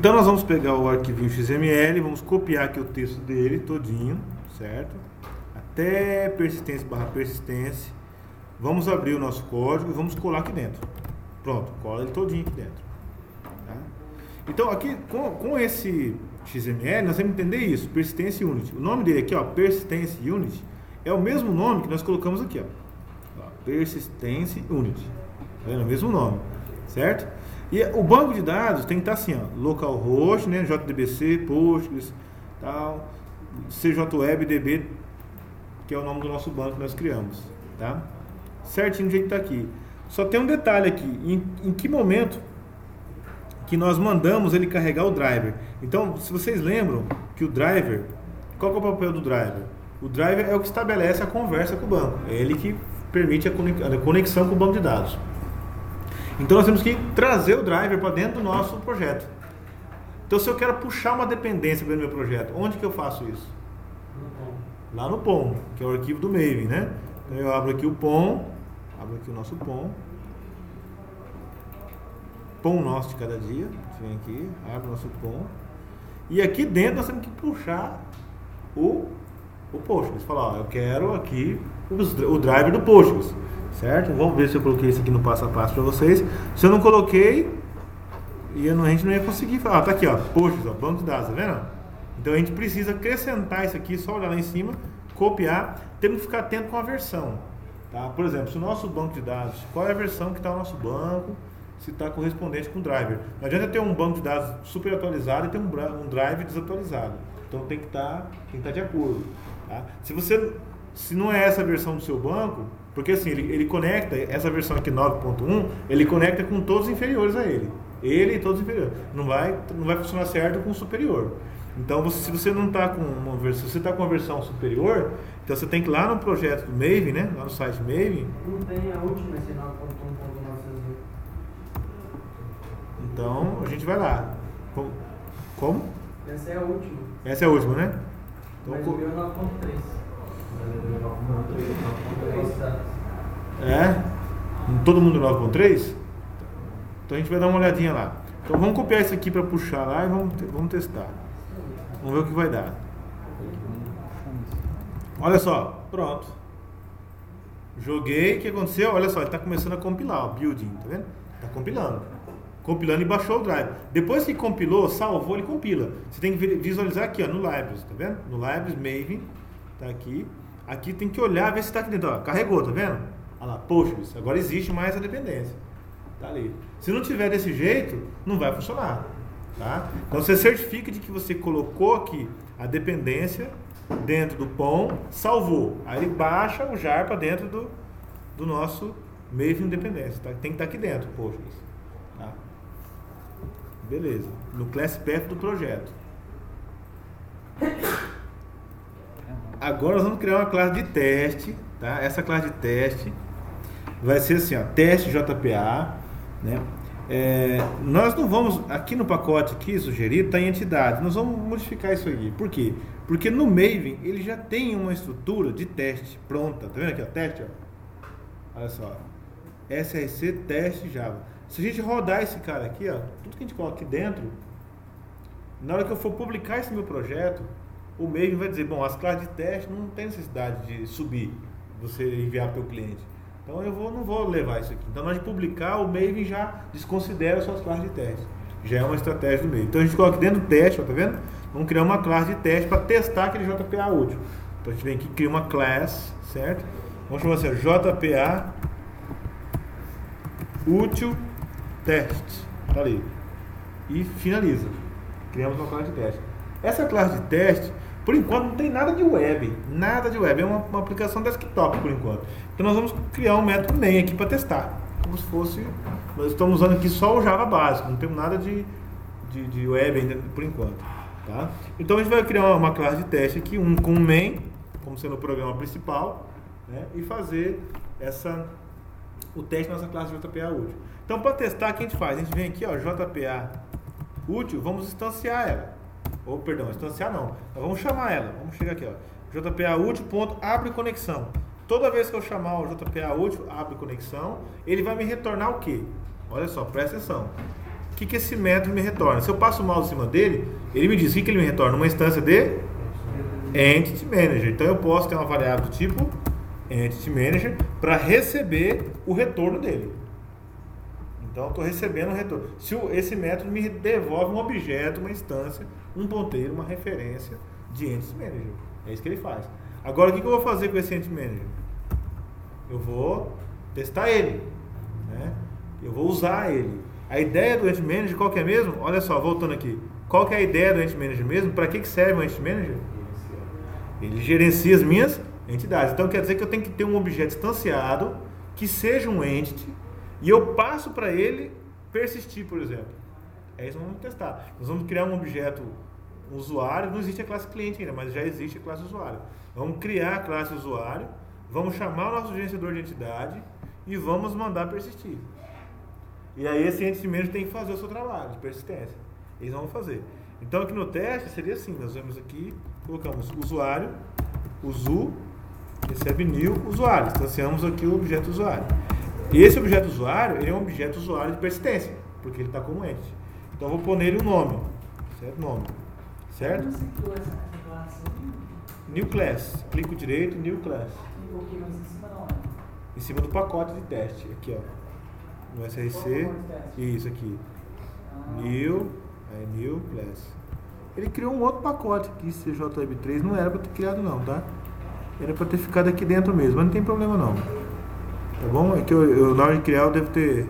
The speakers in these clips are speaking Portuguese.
Então nós vamos pegar o arquivinho XML, vamos copiar aqui o texto dele todinho, certo? Até persistência barra persistência. Vamos abrir o nosso código e vamos colar aqui dentro. Pronto, cola ele todinho aqui dentro. Tá? Então aqui com esse XML nós vamos entender isso, persistência unit. O nome dele aqui, ó, persistência unit, é o mesmo nome que nós colocamos aqui, ó. Persistência unit. Tá vendo? É o mesmo nome, certo? E o banco de dados tem que estar assim, ó, localhost, né, JDBC, Postgres, tal, CJWebDB, que é o nome do nosso banco que nós criamos, tá? Certinho do jeito que está aqui. Só tem um detalhe aqui, em que momento que nós mandamos ele carregar o driver. Então, se vocês lembram que o driver, qual que é o papel do driver? O driver é o que estabelece a conversa com o banco, é ele que permite a conexão com o banco de dados. Então nós temos que trazer o driver para dentro do nosso projeto. Então se eu quero puxar uma dependência para o meu projeto, onde que eu faço isso? Lá no POM, que é o arquivo do Maven, né? Então eu abro aqui o POM, abro aqui o nosso POM. POM nosso de cada dia. Você vem aqui, abre o nosso POM. E aqui dentro nós temos que puxar o Postgres. Falar, ó, eu quero aqui o driver do Postgres. Certo? Vamos ver se eu coloquei isso aqui no passo a passo para vocês. Se eu não coloquei, a gente não ia conseguir falar. Ah, tá aqui, ó, Postgres, ó, banco de dados, tá vendo? Então a gente precisa acrescentar isso aqui, só olhar lá em cima, copiar. Temos que ficar atento com a versão. Tá? Por exemplo, se o nosso banco de dados, qual é a versão que está o nosso banco, se está correspondente com o driver. Não adianta ter um banco de dados super atualizado e ter um drive desatualizado. Então tem que estar de acordo. Tá? Se não é essa a versão do seu banco, porque assim, ele conecta, essa versão aqui 9.1, ele conecta com todos os inferiores a ele. Ele e todos os inferiores. Não vai funcionar certo com o superior. Então, se você não está com uma versão, se você está com uma versão superior, então você tem que ir lá no projeto do Maven, né? Lá no site Maven. Não tem a última, esse 9.1.9. Então, a gente vai lá. Como? Essa é a última. Essa é a última, né? Então, mas o meu é 9.3. É? Todo mundo 9.3? Então a gente vai dar uma olhadinha lá. Então vamos copiar isso aqui para puxar lá e vamos testar. Vamos ver o que vai dar. Olha só, pronto. Joguei, o que aconteceu? Olha só, ele está começando a compilar, ó, building, tá vendo? Está compilando. Compilando e baixou o drive. Depois que compilou, salvou, ele compila. Você tem que visualizar aqui, ó, no Libraries, tá vendo? No Libraries, Maven, tá aqui. Aqui tem que olhar, ver se está aqui dentro, ó, carregou, tá vendo? Olha lá, Postgres, agora existe mais a dependência. Tá ali. Se não tiver desse jeito, não vai funcionar. Tá? Então você certifica de que você colocou aqui a dependência dentro do POM, salvou. Aí ele baixa o jar para dentro do nosso Maven dependência. Tá? Tem que estar aqui dentro, Postgres. Tá? Beleza. No class path do projeto. Agora nós vamos criar uma classe de teste. Tá? Essa classe de teste vai ser assim, ó, teste JPA, né? Nós não vamos, aqui no pacote aqui sugerido, está em entidade, nós vamos modificar isso aqui. Por quê? Porque no Maven ele já tem uma estrutura de teste pronta, tá vendo aqui, ó, teste, ó. Olha só, src teste Java. Se a gente rodar esse cara aqui, ó, tudo que a gente coloca aqui dentro, na hora que eu for publicar esse meu projeto, o Maven vai dizer, bom, as classes de teste não tem necessidade de subir, você enviar para o cliente. Então eu não vou levar isso aqui. Então na hora de publicar, o Maven já desconsidera suas classes de teste. Já é uma estratégia do Maven. Então a gente coloca aqui dentro do teste, ó, tá vendo? Vamos criar uma classe de teste para testar aquele JPA útil. Então a gente vem aqui e cria uma class, certo? Vamos chamar assim, JPA útil teste. Tá ali. E finaliza. Criamos uma classe de teste. Essa classe de teste, por enquanto, não tem nada de web. Nada de web. É uma aplicação desktop, por enquanto. Então, nós vamos criar um método main aqui para testar. Como se fosse... Nós estamos usando aqui só o Java básico. Não temos nada de web ainda, por enquanto. Tá? Então, a gente vai criar uma classe de teste aqui, com um main, como sendo o programa principal, né? E fazer o teste nessa classe JPA útil. Então, para testar, o que a gente faz? A gente vem aqui, ó, JPA útil, vamos instanciar ela. Ou, perdão, instanciar não. Nós vamos chamar ela. Vamos chegar aqui, ó. JPA útil, ponto, abre conexão. Toda vez que eu chamar o JPA útil, abre conexão, ele vai me retornar o quê? Olha só, presta atenção. que esse método me retorna? Se eu passo o mouse em cima dele, ele me diz o que ele me retorna? Uma instância de Entity Manager. Então eu posso ter uma variável do tipo Entity Manager para receber o retorno dele. Então eu estou recebendo o retorno. Esse método me devolve um objeto, uma instância, um ponteiro, uma referência de Entity Manager. É isso que ele faz. Agora o que eu vou fazer com esse Entity Manager? Eu vou testar ele, né? Eu vou usar ele. A ideia do Entity Manager qual que é mesmo? Olha só, voltando aqui. Qual que é a ideia do Entity Manager mesmo? Para que serve o Entity Manager? Ele gerencia as minhas entidades. Então quer dizer que eu tenho que ter um objeto instanciado que seja um entity e eu passo para ele persistir, por exemplo. É isso que nós vamos testar. Nós vamos criar um objeto usuário. Não existe a classe cliente ainda, mas já existe a classe usuário. Vamos criar a classe usuário, vamos chamar o nosso gerenciador de entidade e vamos mandar persistir. E aí esse Entity Manager tem que fazer o seu trabalho de persistência. Eles vão fazer. Então aqui no teste seria assim, nós vemos aqui, colocamos usuário, usu, recebe new, usuário. Instanciamos aqui o objeto usuário. E esse objeto usuário, ele é um objeto usuário de persistência, porque ele está como entity. Então eu vou pôr nele um nome, certo? Nome, certo? New class, clico direito, new class. Em cima do pacote de teste, aqui ó. No SRC, isso aqui. New class. Ele criou um outro pacote aqui, CJWeb3, não era para ter criado não, tá? Era para ter ficado aqui dentro mesmo, mas não tem problema não. Tá bom? É que eu na hora de criar eu devo ter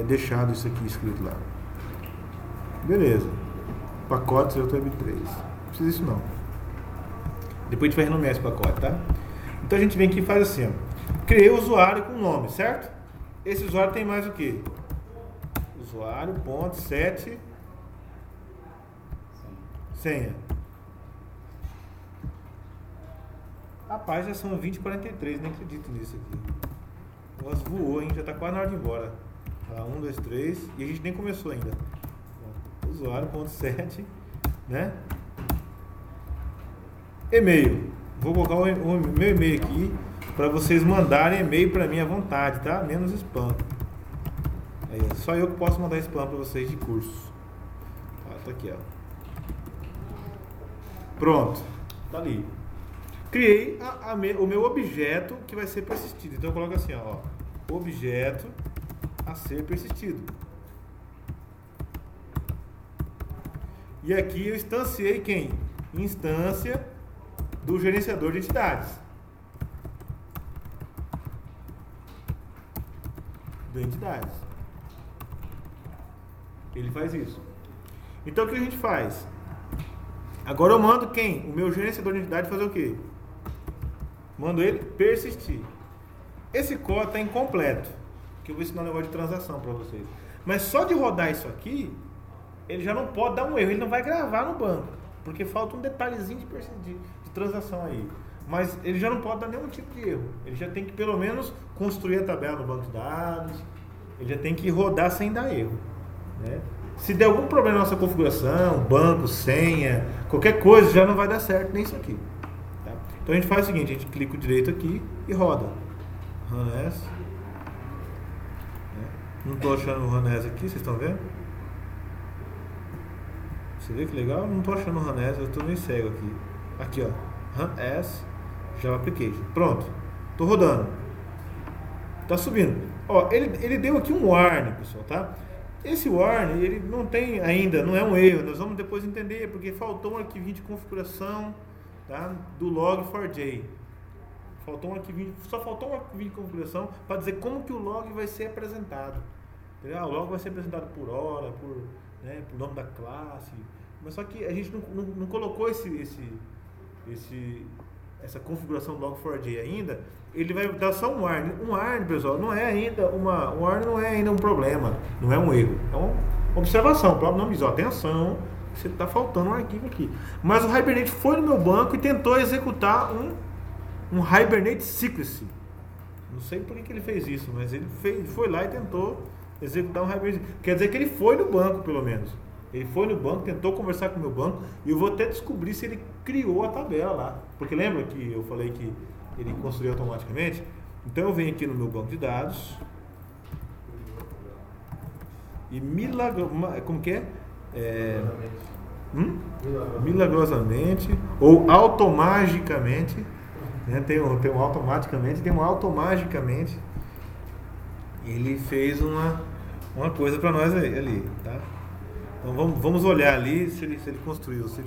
deixado isso aqui escrito lá. Beleza. Pacote CJWeb3. Não precisa disso não. Depois a gente vai renomear esse pacote, tá? Então a gente vem aqui e faz assim, ó. Criei o usuário com nome, certo? Esse usuário tem mais o que? Usuário.set senha. Rapaz, já são 20h43, nem acredito nisso aqui. O negócio voou, hein? Já tá quase na hora de ir embora. Tá, 1, 2, 3. E a gente nem começou ainda. Usuário.set, né? E-mail. Vou colocar o meu e-mail aqui para vocês mandarem e-mail para mim à vontade, tá? Menos spam. É só eu que posso mandar spam para vocês de curso. Tá aqui, ó. Pronto. Tá ali. Criei o meu objeto que vai ser persistido. Então eu coloco assim, ó. Objeto a ser persistido. E aqui eu instanciei quem? Instância do gerenciador de entidades. De entidades. Ele faz isso. Então o que a gente faz? Agora eu mando quem? O meu gerenciador de entidade fazer o quê? Mando ele persistir. Esse código está incompleto, que eu vou ensinar um negócio de transação para vocês. Mas só de rodar isso aqui, ele já não pode dar um erro, ele não vai gravar no banco, porque falta um detalhezinho de transação aí. Mas ele já não pode dar nenhum tipo de erro. Ele já tem que pelo menos construir a tabela no banco de dados, ele já tem que rodar sem dar erro, né? Se der algum problema na nossa configuração, banco, senha, qualquer coisa, já não vai dar certo nem isso aqui. Tá? Então a gente faz o seguinte, a gente clica o direito aqui e roda. Run as. Não estou achando o run as aqui, vocês estão vendo? Você vê que legal? Não estou achando o run as, eu estou meio cego aqui. Aqui ó, run as Java Application. Pronto, estou rodando. Está subindo. Ó, ele deu aqui um warning, pessoal, tá? Esse warning, ele não tem ainda, não é um erro, nós vamos depois entender, porque faltou um arquivinho de configuração, tá, do log4j. Só faltou um arquivinho de configuração para dizer como que o log vai ser apresentado. Entendeu? O log vai ser apresentado por hora, por nome da classe, mas só que a gente não colocou essa configuração do log4j ainda. Ele vai dar só um warning. Um warning, pessoal, não é ainda um warning não é ainda um problema, não é um erro, é uma observação. O próprio nome diz, ó, atenção, você está faltando um arquivo aqui. Mas o Hibernate foi no meu banco e tentou executar um Hibernate Secrecy. Não sei por que ele fez isso, mas ele foi lá e tentou executar um Hibernate. Quer dizer que ele foi no banco, pelo menos. Ele foi no banco, tentou conversar com o meu banco e eu vou até descobrir se ele criou a tabela lá. Porque lembra que eu falei que ele construiu automaticamente? Então eu venho aqui no meu banco de dados e como que é? Milagrosamente ou automagicamente, né? Tem um automaticamente, tem um automagicamente. Ele fez uma coisa para nós ali, tá? Então vamos olhar ali se ele construiu, se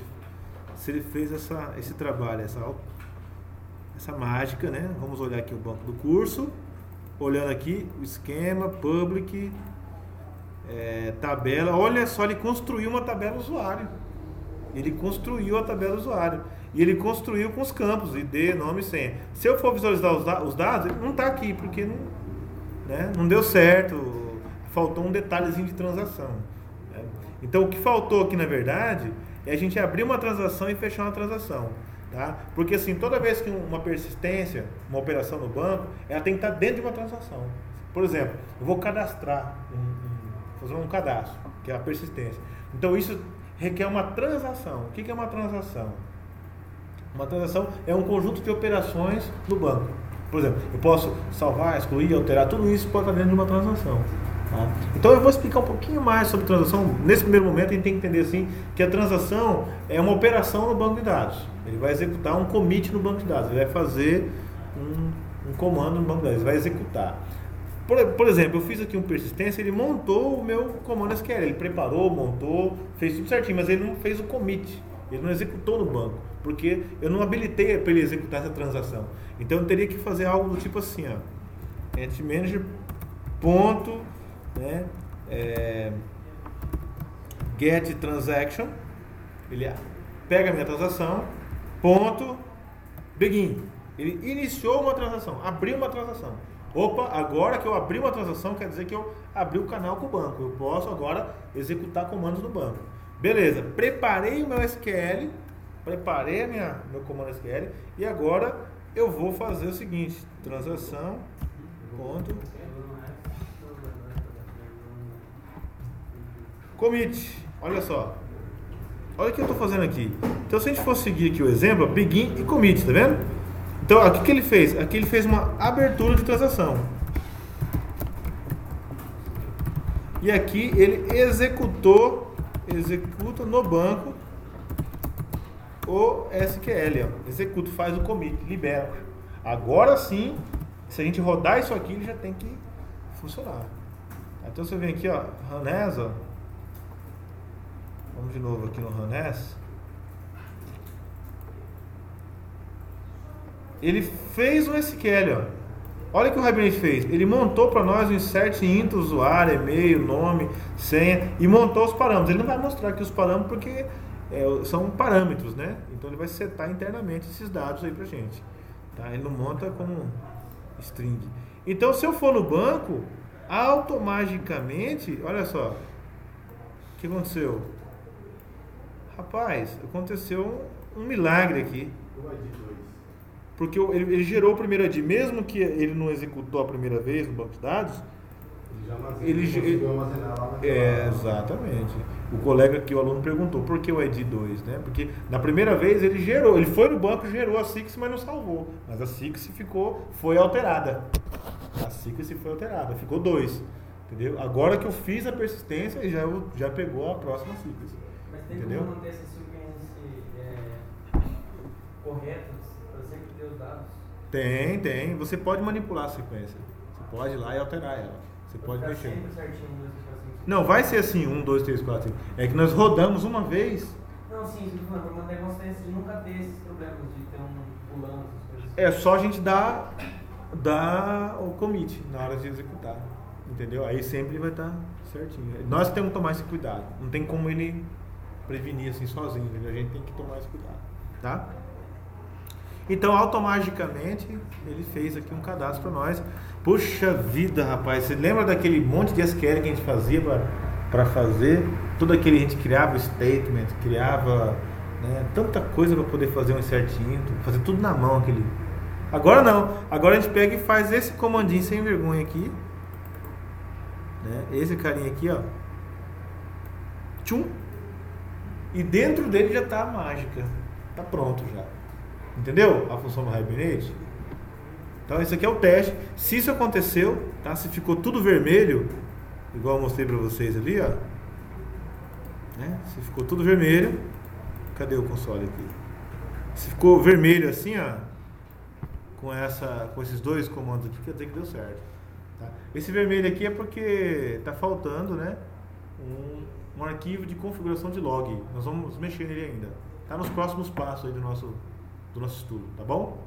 ele fez esse trabalho, essa mágica, né? Vamos olhar aqui o banco do curso, olhando aqui o esquema, public, tabela. Olha só, ele construiu uma tabela usuário. Ele construiu a tabela usuário. E ele construiu com os campos, ID, nome e senha. Se eu for visualizar os dados, ele não está aqui, porque não deu certo, faltou um detalhezinho de transação. Né? Então o que faltou aqui, na verdade, é a gente abrir uma transação e fechar uma transação. Tá? Porque assim, toda vez que uma persistência, uma operação no banco, ela tem que estar dentro de uma transação. Por exemplo, eu vou cadastrar, fazer um cadastro, que é a persistência. Então isso requer uma transação. O que é uma transação? Uma transação é um conjunto de operações no banco. Por exemplo, eu posso salvar, excluir, alterar, tudo isso pode estar dentro de uma transação. Tá? Então eu vou explicar um pouquinho mais sobre transação. Nesse primeiro momento a gente tem que entender assim, que a transação é uma operação no banco de dados. Ele vai executar um commit no banco de dados, ele vai fazer um comando no banco de dados, ele vai executar. Por exemplo, eu fiz aqui um persistência, ele montou o meu comando SQL, ele preparou, montou, fez tudo certinho, mas ele não fez o commit, ele não executou no banco, porque eu não habilitei para ele executar essa transação. Então eu teria que fazer algo do tipo assim, ó, entity manager ponto, né, get transaction, ele pega a minha transação, ponto, begin, ele iniciou uma transação, abriu uma transação. Opa, agora que eu abri uma transação, quer dizer que eu abri o canal com o banco. Eu posso agora executar comandos no banco. Beleza, preparei o meu SQL, preparei meu comando SQL e agora eu vou fazer o seguinte, transação, ponto, commit. Olha só, olha o que eu estou fazendo aqui. Então se a gente for seguir aqui o exemplo, begin e commit, tá vendo? Então, aqui que ele fez? Aqui ele fez uma abertura de transação. E aqui ele executa no banco o SQL. Ó. Executa, faz o commit, libera. Agora sim, se a gente rodar isso aqui, ele já tem que funcionar. Então você vem aqui, ó, run as, ó. Vamos de novo aqui no run as. Ele fez um SQL, ó. Olha o que o Hibernate fez. Ele montou para nós um insert intro, usuário, e-mail, nome, senha e montou os parâmetros. Ele não vai mostrar aqui os parâmetros porque são parâmetros, né? Então ele vai setar internamente esses dados aí pra gente. Tá? Ele não monta como string. Então se eu for no banco, automaticamente, olha só, o que aconteceu? Rapaz, aconteceu um milagre aqui. Porque ele gerou o primeiro ID, mesmo que ele não executou a primeira vez no banco de dados, ele conseguiu armazenar lá naquela... Exatamente. O colega aqui, o aluno perguntou, por que o ID 2? Né? Porque na primeira vez ele foi no banco, gerou a SIX, mas não salvou. Mas a SIX foi alterada. A SIX foi alterada, ficou 2. Entendeu? Agora que eu fiz a persistência, já pegou a próxima SIX. Mas tem como manter essa sequência correta? Tem. Você pode manipular a sequência. Você pode ir lá e alterar ela. Você pode mexer. Não, vai ser assim, 1, 2, 3, 4, 5. É que nós rodamos uma vez. Não, sim, para manter a consistência de nunca ter esses problemas de ter pulando essas coisas. É só a gente dar o commit na hora de executar. Entendeu? Aí sempre vai estar certinho. Nós temos que tomar esse cuidado. Não tem como ele prevenir assim sozinho. Entendeu? A gente tem que tomar esse cuidado. Tá? Então, automaticamente, ele fez aqui um cadastro para nós. Puxa vida, rapaz, você lembra daquele monte de SQL que a gente fazia para fazer? Tudo aquele, a gente criava o statement, criava, né, tanta coisa para poder fazer um certinho, fazer tudo na mão aquele. Agora não, agora a gente pega e faz esse comandinho sem vergonha aqui, né, esse carinha aqui, ó, tchum, e dentro dele já está a mágica, está pronto já. Entendeu? A função do Hibernate. Então esse aqui é o teste. Se isso aconteceu, tá? Se ficou tudo vermelho, igual eu mostrei para vocês ali, ó. Né? Se ficou tudo vermelho, cadê o console aqui? Se ficou vermelho assim, ó, com esses dois comandos aqui, quer dizer que deu certo. Tá? Esse vermelho aqui é porque está faltando, né, um arquivo de configuração de log. Nós vamos mexer nele ainda. Tá nos próximos passos aí do nosso estudo, tá bom?